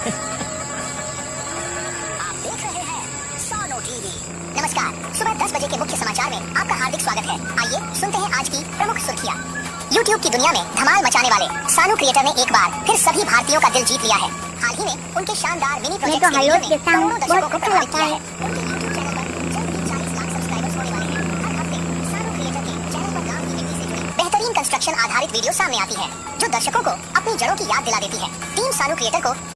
आप देख रहे हैं सोनो टीवी। नमस्कार, सुबह 10 बजे के मुख्य समाचार में आपका हार्दिक स्वागत है। आइए सुनते हैं आज की प्रमुख सुर्खियां। YouTube की दुनिया में धमाल मचाने वाले सानू क्रिएटर ने एक बार फिर सभी भारतीयों का दिल जीत लिया है। हाल ही में उनके शानदार मिनी प्रोजेक्ट के वीडियो ने करोड़ों दर्शकों को प्रभावित किया है। उनके YouTube चैनल पर जल्द ही 40 लाख सब्सक्राइबर्स होने वाले हैं। हर हफ्ते सानू क्रिएटर के चैनल पर गांव की मिट्टी से जुड़ी बेहतरीन कंस्ट्रक्शन आधारित वीडियो सामने आती है, जो दर्शकों को अपनी जड़ों की याद दिला देती है। टीम सानू क्रिएटर को